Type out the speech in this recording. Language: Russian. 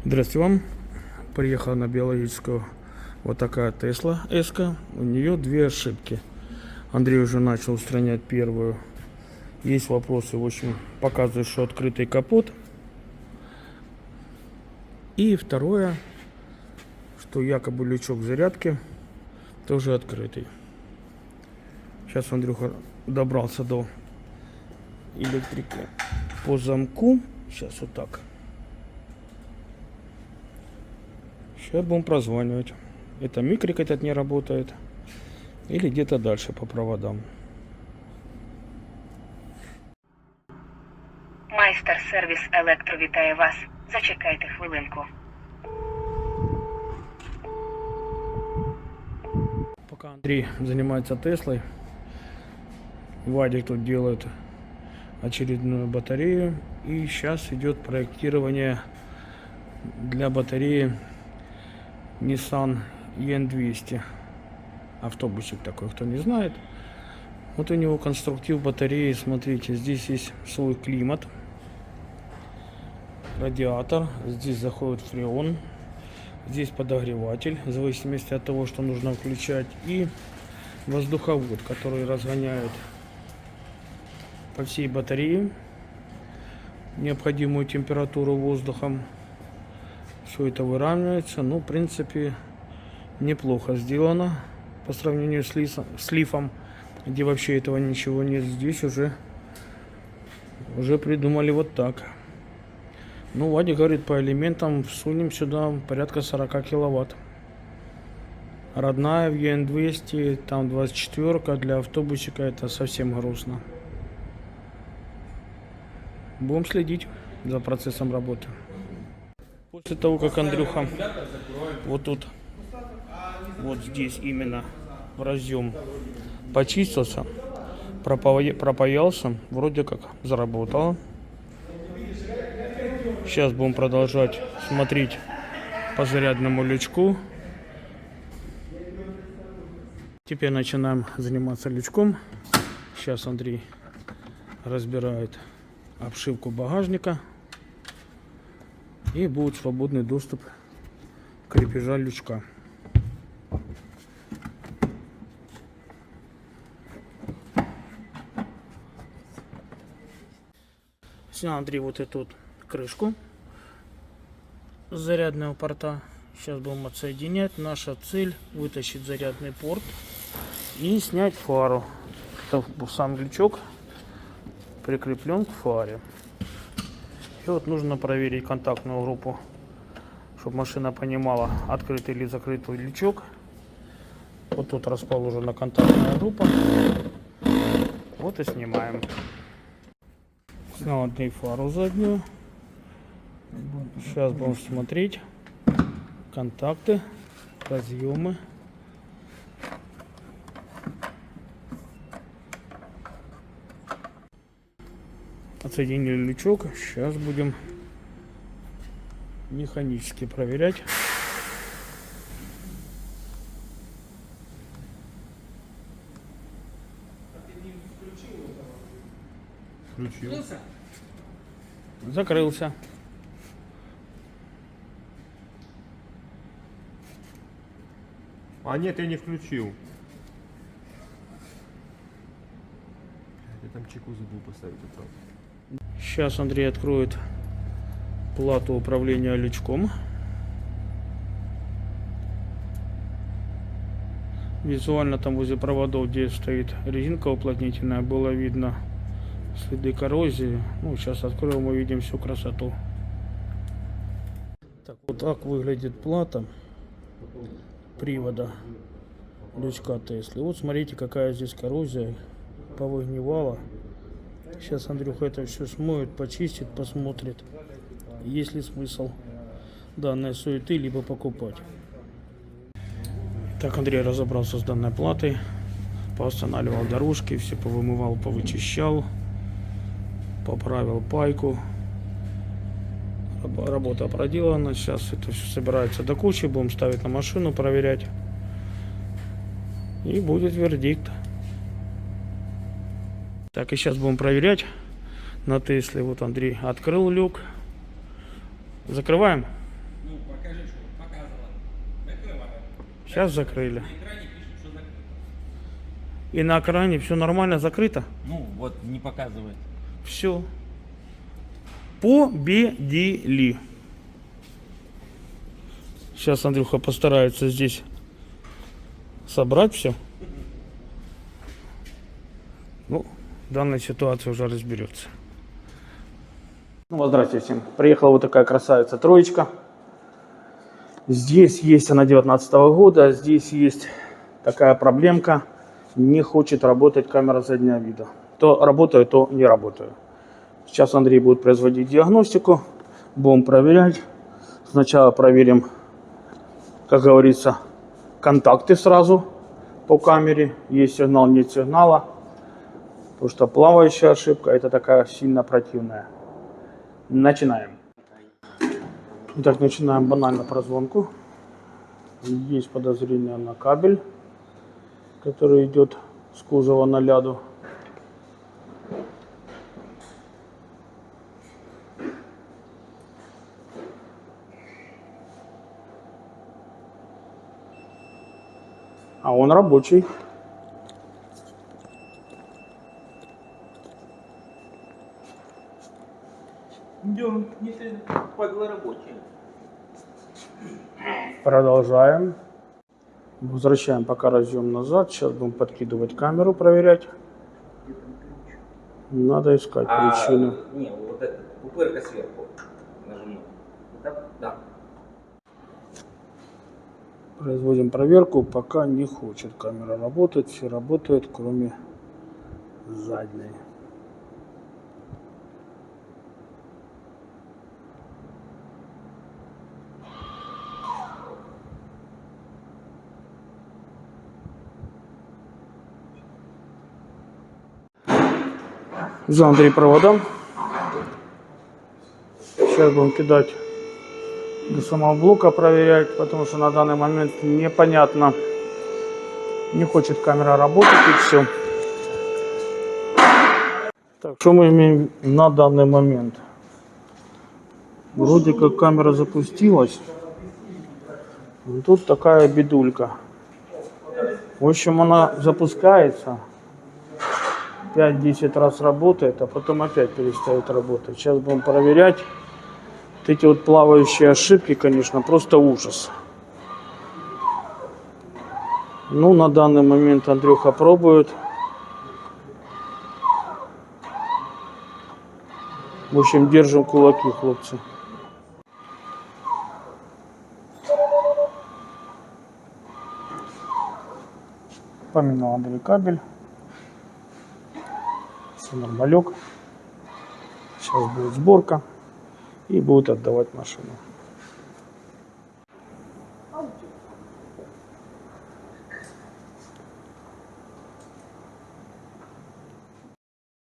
Здравствуйте вам. Приехал на биологическую вот такая Тесла S. У нее две ошибки. Андрей уже начал устранять первую. Есть вопросы, в общем, показывает, что открытый капот. И второе, что якобы лючок зарядки тоже открытый. Сейчас Андрюха добрался до электрики по замку. Сейчас вот так. Сейчас будем прозванивать. Это микрик этот не работает. Или где-то дальше по проводам. Майстер сервіс Електро вітає вас. Зачекайте хвилинку. Пока Андрей занимается Теслой, Вадик тут делает очередную батарею. И сейчас идет проектирование для батареи Nissan EN200. Автобусик такой, кто не знает. Вот у него конструктив батареи. Смотрите, здесь есть свой климат, радиатор, здесь заходит фреон, здесь подогреватель, в зависимости от того, что нужно включать, и воздуховод, который разгоняет по всей батарее необходимую температуру воздухом. Все это выравнивается. Ну, в принципе, неплохо сделано по сравнению с лифом, где вообще этого ничего нет. Здесь уже придумали вот так. Ну, Вадик говорит, по элементам всунем сюда порядка 40 киловатт. Родная в EN200, там 24, для автобусика это совсем грустно. Будем следить за процессом работы. После того, как Андрюха вот тут, вот здесь именно в разъем почистился, пропаялся, вроде как заработало. Сейчас будем продолжать смотреть по зарядному лючку. Теперь начинаем заниматься лючком. Сейчас Андрей разбирает обшивку багажника. И будет свободный доступ к крепежа лючка. Снял Андрей вот эту вот крышку с зарядного порта. Сейчас будем отсоединять. Наша цель вытащить зарядный порт и снять фару. Сам лючок прикреплен к фаре. И вот нужно проверить контактную группу, чтобы машина понимала, открытый или закрытый лючок. Вот тут расположена контактная группа. Вот и снимаем. Снял Андрей фару заднюю. Сейчас будем смотреть контакты, разъемы. Отсоединили лючок. Сейчас будем механически проверять. Включил. Закрылся. А нет, я не включил. Я там чеку забыл поставить. Сейчас Андрей откроет плату управления лючком. Визуально там возле проводов, где стоит резинка уплотнительная, было видно следы коррозии. Ну, сейчас откроем, увидим всю красоту. Так, вот так выглядит плата привода лючка Теслы. Вот смотрите, какая здесь коррозия, повыгнивала. Сейчас Андрюха это все смоет, почистит, посмотрит, есть ли смысл данной суеты либо покупать. Так, Андрей разобрался с данной платой, поустанавливал дорожки, все повымывал, повычищал, поправил пайку. Работа проделана. Сейчас это все собирается до кучи, будем ставить на машину, проверять, и будет вердикт. Так, и сейчас будем проверять на Тесле. Вот Андрей открыл люк. Закрываем. Ну, покажи, что показывала. Закрываю. Сейчас закрыли. На экране пишет, что закрыто. И на экране все нормально закрыто. Ну, вот не показывает. Все. Победили. Сейчас Андрюха постарается здесь собрать все. Ну, в данной ситуации уже разберется. Ну вот, здравствуйте всем. Приехала вот такая красавица троечка. Здесь есть она 2019 года. Здесь есть такая проблемка. Не хочет работать камера заднего вида. То работаю, то не работаю. Сейчас Андрей будет производить диагностику. Будем проверять. Сначала проверим, как говорится, контакты сразу по камере. Есть сигнал, нет сигнала. Потому что плавающая ошибка — это такая сильно противная. Начинаем. Итак, начинаем банально прозвонку. Есть подозрение на кабель, который идет с кузова на ляду. А он рабочий. Идем, не ты падла рабочая. Продолжаем. Возвращаем пока разъем назад. Сейчас будем подкидывать камеру, проверять. Надо искать причину. Не, вот это, пупырка сверху. Нажимаю. Да. Производим проверку. Пока не хочет камера работать. Все работают, кроме задней. Взял 3 провода. Сейчас будем кидать до самого блока, проверять, потому что на данный момент непонятно. Не хочет камера работать и все. Так, что мы имеем на данный момент? Вроде как камера запустилась. Но тут такая бедулька. В общем, она запускается. 5-10 раз работает, а потом опять перестает работать. Сейчас будем проверять. Вот эти вот плавающие ошибки, конечно, просто ужас. Ну, на данный момент Андрюха пробует. В общем, держим кулаки, хлопцы. Поменял Андрей кабель. Все нормалек. Сейчас будет сборка и будут отдавать машину.